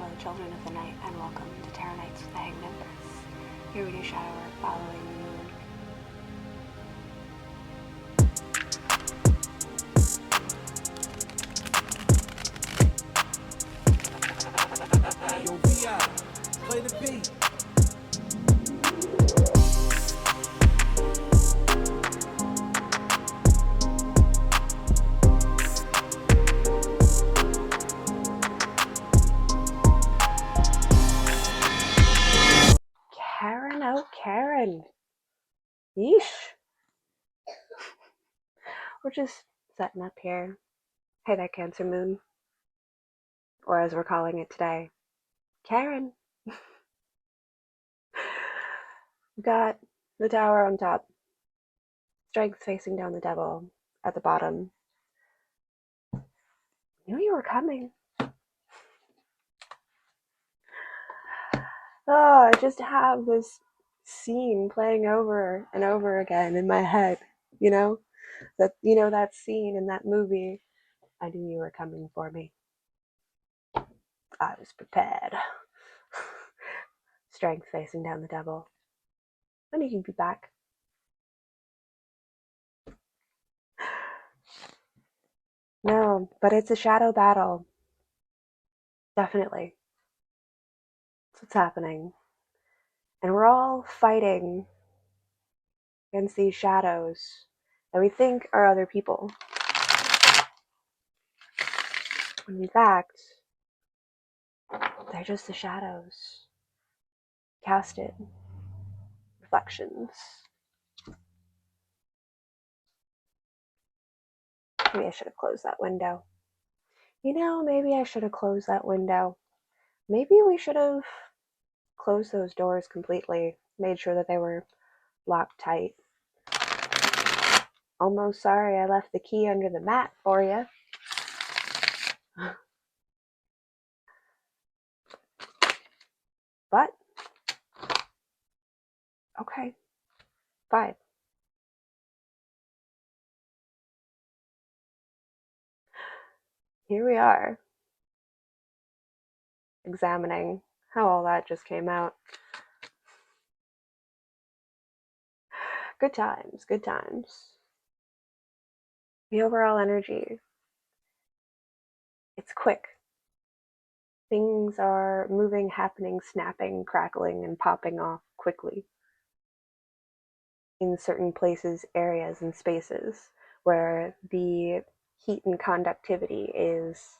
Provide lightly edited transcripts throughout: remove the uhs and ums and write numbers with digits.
Hello, children of the night, and welcome to Terror Nights with the Hanged Empress. Here we do shadow work following the moon. Yo, VI, play the beat. Karen, oh Karen. Yeesh. We're just setting up here. Hey there, Cancer Moon. Or as we're calling it today, Karen. We've got the tower on top. Strength facing down the devil at the bottom. Knew you were coming. Oh, I just have this scene playing over and over again in my head, that scene in that movie. I knew you were coming for me. I was prepared. Strength facing down the devil. When you can be back. No, but it's a shadow battle. Definitely. That's what's happening. And we're all fighting against these shadows that we think are other people. When in fact, they're just the shadows. Casted reflections. Maybe I should have closed that window. Maybe I should have closed that window. Maybe we should have closed those doors completely, made sure that they were locked tight. Almost sorry I left the key under the mat for you. But, okay, fine. Here we are, examining how all that just came out. Good times, good times. The overall energy, it's quick. Things are moving, happening, snapping, crackling, and popping off quickly in certain places, areas, and spaces where the heat and conductivity is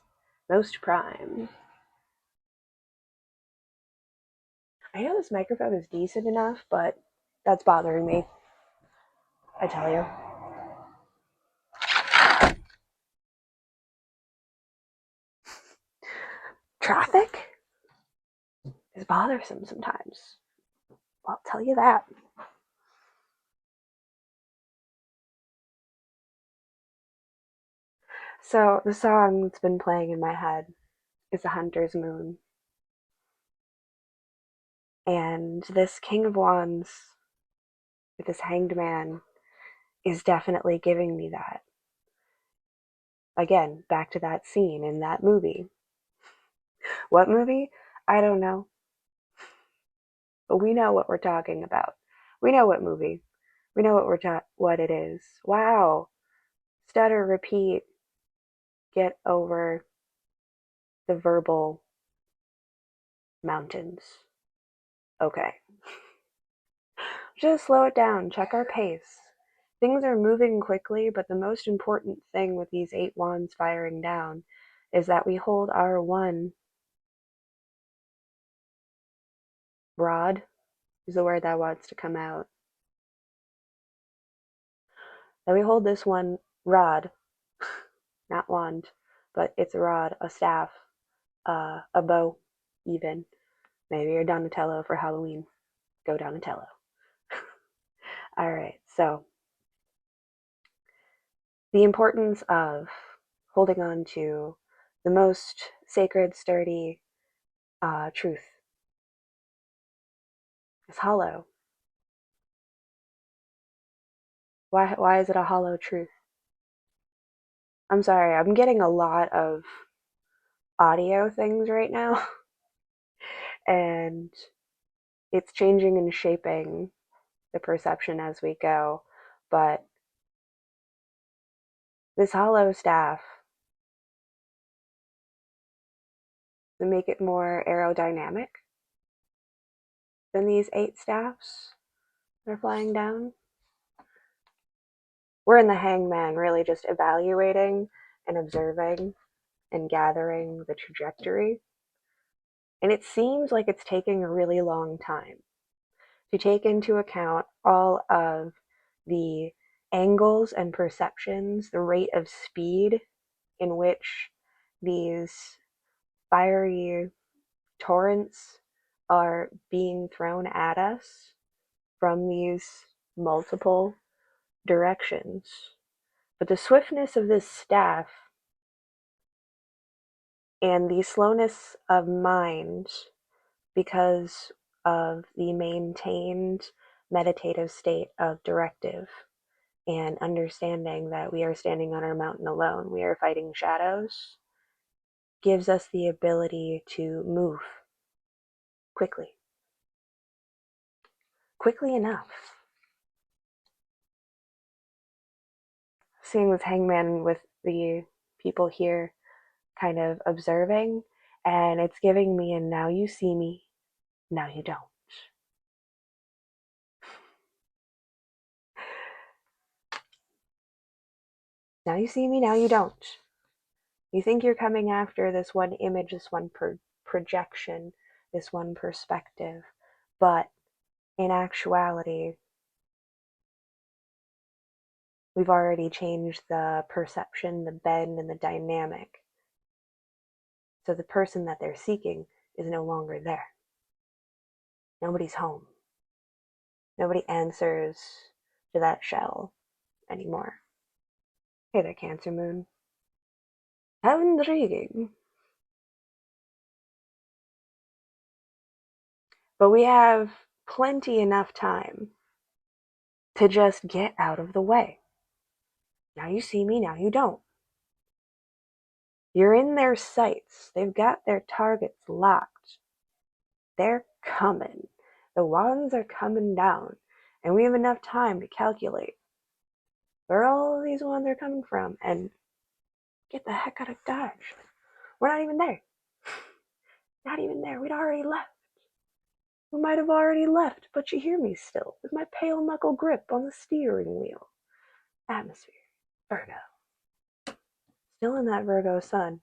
most prime. I know this microphone is decent enough, but that's bothering me, I tell you. Traffic is bothersome sometimes. I'll tell you that. So the song that's been playing in my head is The Hunter's Moon. And this King of Wands with this hanged man is definitely giving me that. Again, back to that scene in that movie. What movie? I don't know. But we know what we're talking about. We know what movie. We know what it is. Wow. Stutter, repeat, get over the verbal mountains. Okay. Just slow it down, check our pace. Things are moving quickly, but the most important thing with these 8 wands firing down is that we hold our one rod, is the word that wants to come out. That we hold this one rod, not wand, but it's a rod, a staff, a bow, even. Maybe you're Donatello for Halloween. Go Donatello. Alright, so the importance of holding on to the most sacred, sturdy truth is hollow. Why is it a hollow truth? I'm sorry, I'm getting a lot of audio things right now. And it's changing and shaping the perception as we go. But this hollow staff, to make it more aerodynamic than these 8 staffs that are flying down. We're in the hangman, really just evaluating and observing and gathering the trajectory. And it seems like it's taking a really long time to take into account all of the angles and perceptions, the rate of speed in which these fiery torrents are being thrown at us from these multiple directions. But the swiftness of this staff and the slowness of mind, because of the maintained meditative state of directive and understanding that we are standing on our mountain alone, we are fighting shadows, gives us the ability to move quickly. Quickly enough. Seeing this hangman with the people here kind of observing, and it's giving me a now you see me, now you don't. Now you see me, now you don't. You think you're coming after this one image, this one projection, this one perspective, but in actuality, we've already changed the perception, the bend, and the dynamic. So the person that they're seeking is no longer there. Nobody's home. Nobody answers to that shell anymore. Hey there, Cancer Moon. How intriguing. But we have plenty enough time to just get out of the way. Now you see me, now you don't. You're in their sights. They've got their targets locked. They're coming. The wands are coming down. And we have enough time to calculate where all of these wands are coming from and get the heck out of Dodge. We're not even there. Not even there. We'd already left. We might have already left, but you hear me still, with my pale knuckle grip on the steering wheel. Atmosphere. Virgo. Still in that Virgo sun.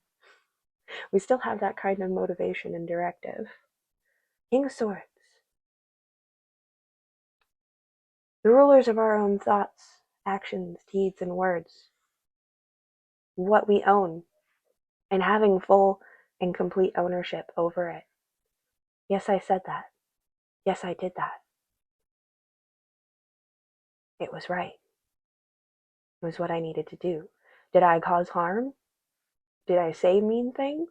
We still have that kind of motivation and directive. King of Swords. The rulers of our own thoughts, actions, deeds, and words. What we own. And having full and complete ownership over it. Yes, I said that. Yes, I did that. It was right. It was what I needed to do. Did I cause harm? Did I say mean things?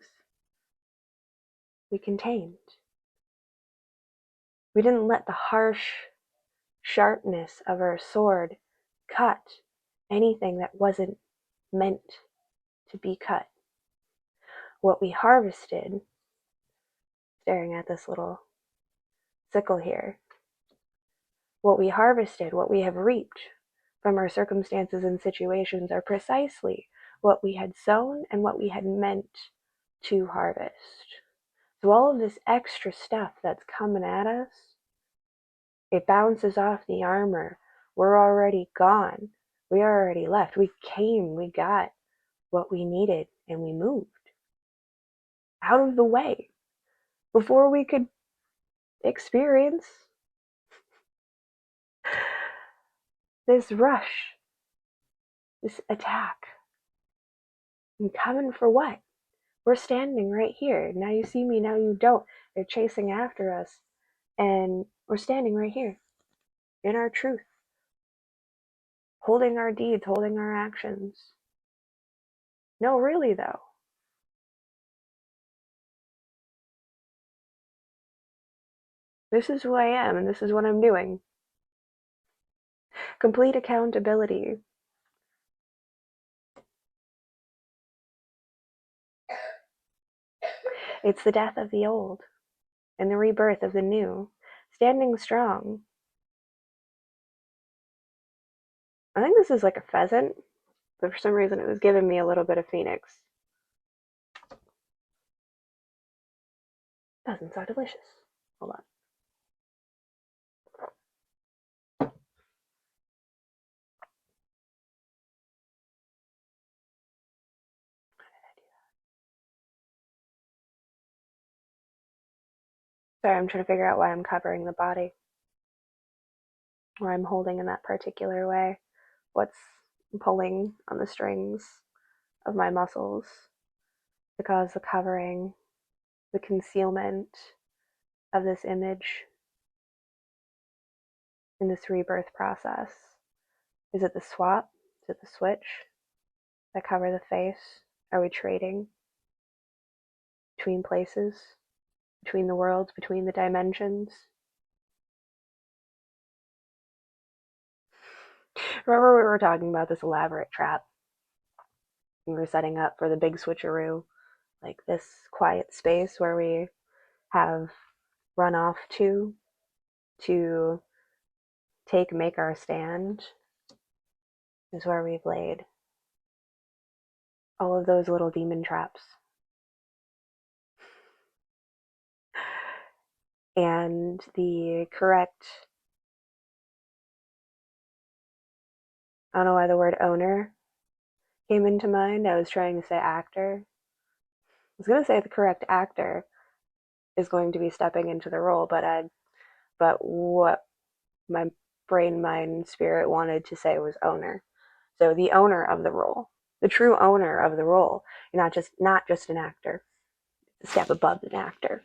We contained. We didn't let the harsh sharpness of our sword cut anything that wasn't meant to be cut. What we harvested, staring at this little sickle here, what we harvested, what we have reaped from our circumstances and situations are precisely what we had sown and what we had meant to harvest. So all of this extra stuff that's coming at us, it bounces off the armor. We're already gone. We already left. We came, we got what we needed, and we moved out of the way before we could experience this rush, this attack. And coming for what? We're standing right here. Now you see me, now you don't. They're chasing after us, and we're standing right here in our truth, holding our deeds, holding our actions. No, really, though. This is who I am, and this is what I'm doing. Complete accountability. It's the death of the old. in the rebirth of the new, standing strong. I think this is like a pheasant, but for some reason it was giving me a little bit of phoenix. Pheasants are delicious. Hold on. Sorry, I'm trying to figure out why I'm covering the body, why I'm holding in that particular way, what's pulling on the strings of my muscles to cause the covering, the concealment of this image in this rebirth process. Is it the swap? Is it the switch that cover the face? Are we trading between places, between the worlds, between the dimensions? Remember we were talking about this elaborate trap? We were setting up for the big switcheroo, like this quiet space where we have run off to make our stand is where we've laid all of those little demon traps. And the correct, I don't know why the word owner came into mind. I was trying to say actor. I was going to say the correct actor is going to be stepping into the role, but what my brain, mind, spirit wanted to say was owner. So the owner of the role, the true owner of the role, not just an actor, a step above an actor.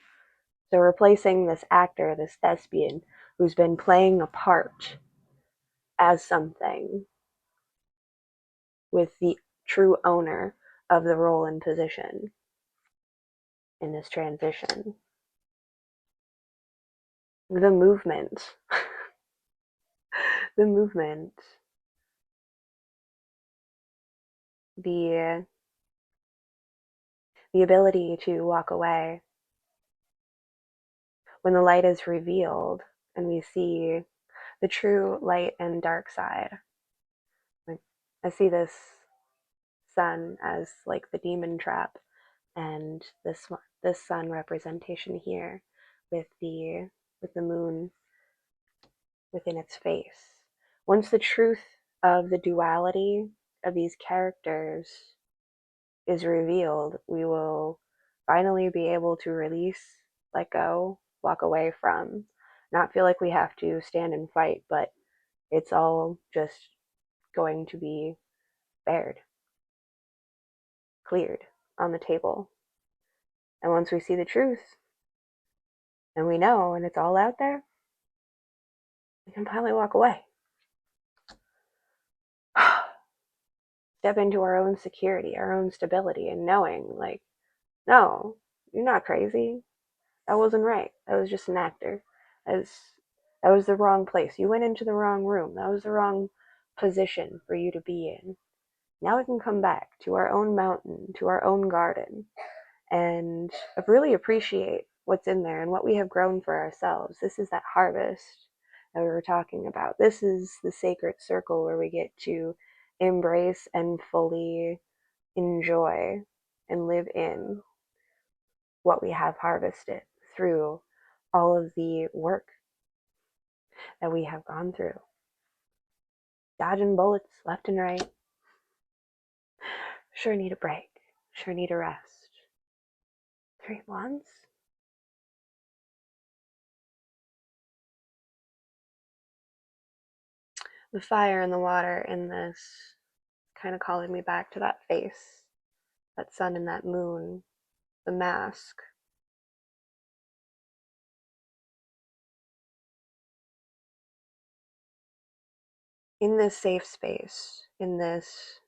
So replacing this actor, this thespian, who's been playing a part as something with the true owner of the role and position in this transition. The movement, the movement, the the ability to walk away when the light is revealed and we see the true light and dark side. Like, I see this sun as like the demon trap, and this sun representation here with the moon within its face. Once the truth of the duality of these characters is revealed, we will finally be able to release, let go, walk away from, not feel like we have to stand and fight, but it's all just going to be bared, cleared on the table. And once we see the truth and we know and it's all out there, we can finally walk away. Step into our own security, our own stability, and knowing, like, no, you're not crazy. That wasn't right. That was just an actor. As that was the wrong place. You went into the wrong room. That was the wrong position for you to be in. Now we can come back to our own mountain, to our own garden, and really appreciate what's in there and what we have grown for ourselves. This is that harvest that we were talking about. This is the sacred circle where we get to embrace and fully enjoy and live in what we have harvested through all of the work that we have gone through. Dodging bullets left and right. Sure need a break. Sure need a rest. 3 months? The fire and the water in this kind of calling me back to that face, that sun and that moon, the mask. In this safe space, in this,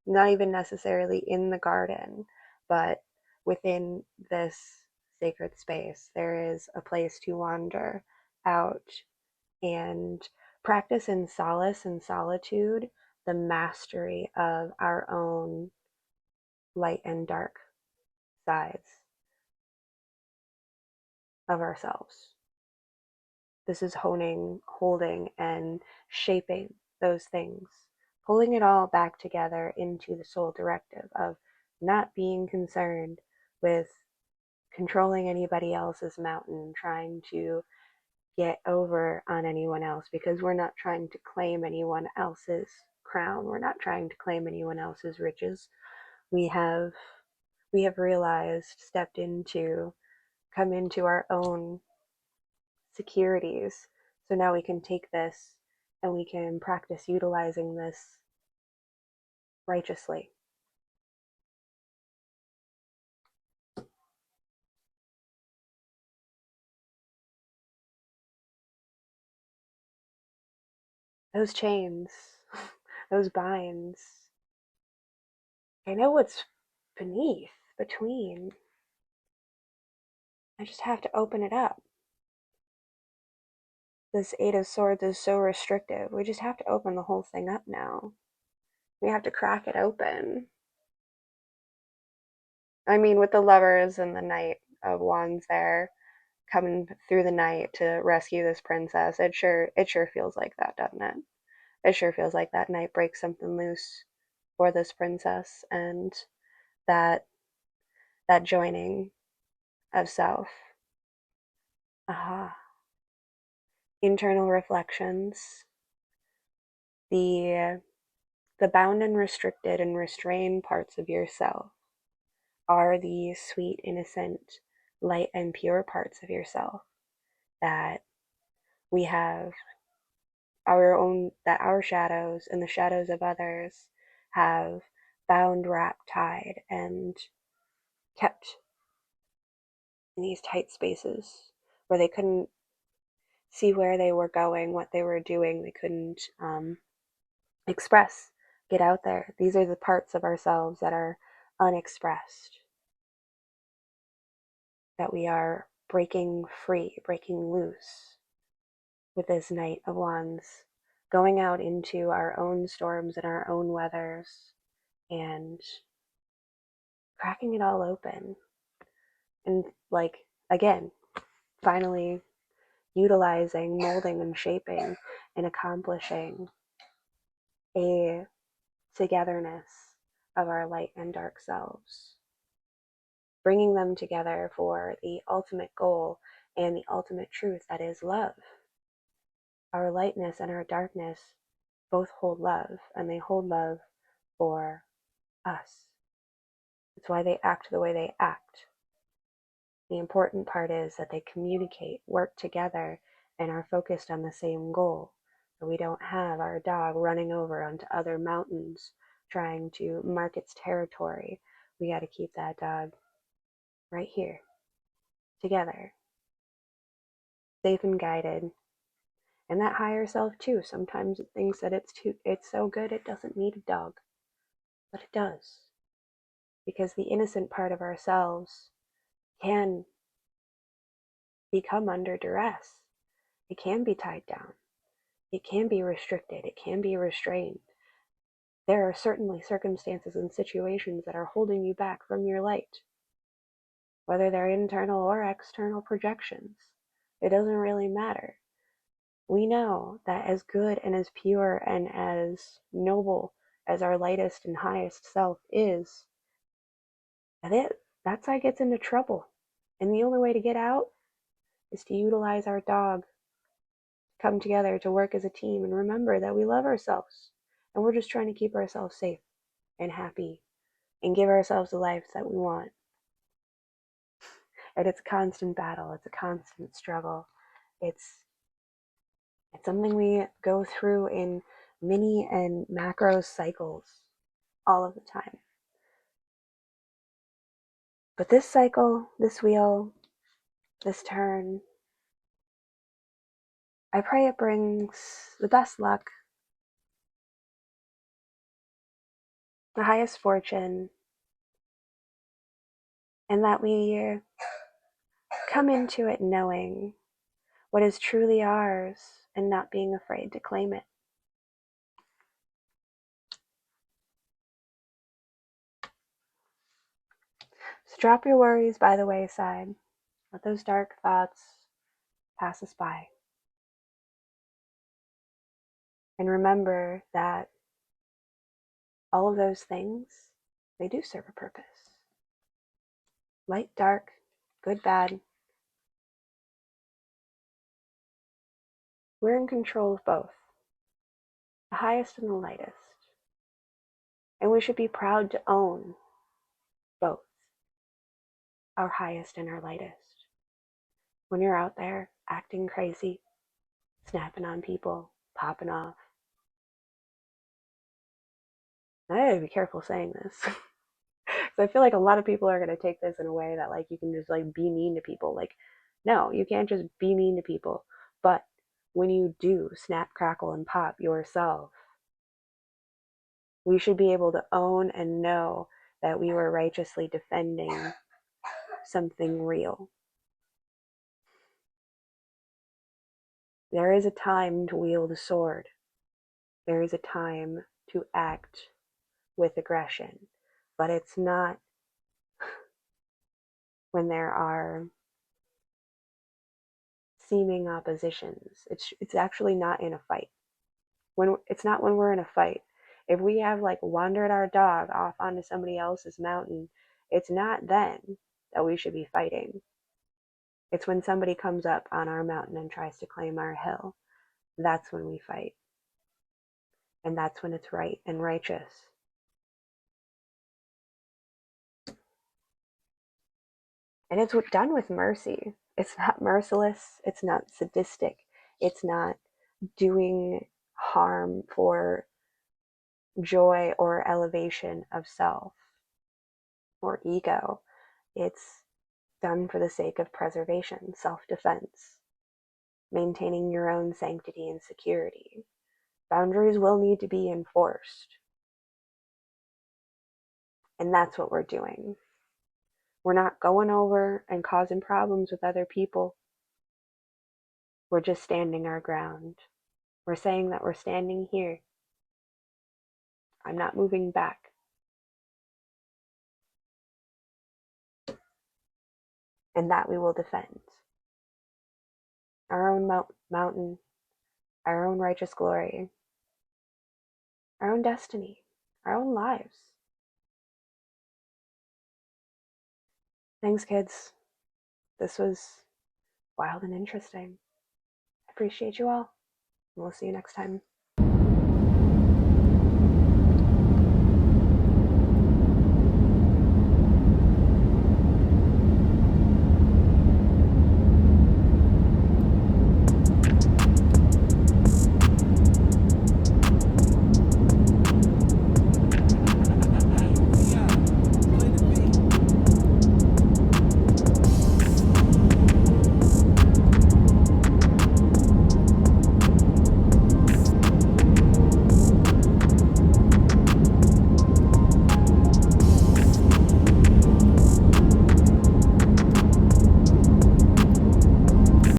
not even necessarily in the garden, but within this sacred space, there is a place to wander out and practice in solace and solitude the mastery of our own light and dark sides, of ourselves. This is honing, holding, and shaping those things, pulling it all back together into the sole directive of not being concerned with controlling anybody else's mountain, trying to get over on anyone else, because we're not trying to claim anyone else's crown. We're not trying to claim anyone else's riches. We have realized, stepped into, come into our own securities. So now we can take this and we can practice utilizing this righteously. Those chains, those binds, I know what's beneath, between. I just have to open it up. This Eight of Swords is so restrictive. We just have to open the whole thing up now. We have to crack it open. I mean, with the Lovers and the Knight of Wands there coming through the night to rescue this princess, it sure feels like that, doesn't it? It sure feels like that knight breaks something loose for this princess, and that joining of self. Aha. Internal reflections. The bound and restricted and restrained parts of yourself are the sweet, innocent, light and pure parts of yourself that we have our own, that our shadows and the shadows of others have bound, wrapped, tied, and kept in these tight spaces where they couldn't see where they were going, what they were doing. They couldn't express, get out there. These are the parts of ourselves that are unexpressed, that we are breaking free, breaking loose with this Knight of Wands, going out into our own storms and our own weathers and cracking it all open. And, like, again, finally utilizing, molding, and shaping and accomplishing a togetherness of our light and dark selves, bringing them together for the ultimate goal and the ultimate truth that is love. Our lightness and our darkness both hold love, and they hold love for us. It's why they act the way they act. The important part is that they communicate, work together, and are focused on the same goal. So we don't have our dog running over onto other mountains trying to mark its territory. We got to keep that dog right here, together, safe and guided. And that higher self too. Sometimes it thinks that it's so good it doesn't need a dog, but it does, because the innocent part of ourselves can become under duress. It can be tied down. It can be restricted. It can be restrained. There are certainly circumstances and situations that are holding you back from your light, whether they're internal or external projections. It doesn't really matter. We know that as good and as pure and as noble as our lightest and highest self is, that side gets into trouble. And the only way to get out is to utilize our dog, come together to work as a team, and remember that we love ourselves. And we're just trying to keep ourselves safe and happy and give ourselves the lives that we want. And it's a constant battle. It's a constant struggle. It's something we go through in mini and macro cycles all of the time. But this cycle, this wheel, this turn, I pray it brings the best luck, the highest fortune, and that we come into it knowing what is truly ours and not being afraid to claim it. So drop your worries by the wayside. Let those dark thoughts pass us by. And remember that all of those things, they do serve a purpose. Light, dark, good, bad. We're in control of both, the highest and the lightest. And we should be proud to own both, our highest and our lightest. When you're out there acting crazy, snapping on people, popping off, I gotta be careful saying this. So I feel like a lot of people are going to take this in a way that like you can just like be mean to people. Like, no, you can't just be mean to people. But when you do snap, crackle, and pop yourself, we should be able to own and know that we were righteously defending something real. There is a time to wield a sword. There is a time to act with aggression. But it's not when there are seeming oppositions. It's actually not in a fight. When it's not when we're in a fight. If we have like wandered our dog off onto somebody else's mountain, it's not then that we should be fighting. It's when somebody comes up on our mountain and tries to claim our hill. That's when we fight. And that's when it's right and righteous. And it's done with mercy. It's not merciless. It's not sadistic. It's not doing harm for joy or elevation of self or ego. It's done for the sake of preservation, self-defense, maintaining your own sanctity and security. Boundaries will need to be enforced. And that's what we're doing. We're not going over and causing problems with other people. We're just standing our ground. We're saying that we're standing here. I'm not moving back. And that we will defend. Our own mountain, our own righteous glory, our own destiny, our own lives. Thanks, kids. This was wild and interesting. I appreciate you all. We'll see you next time.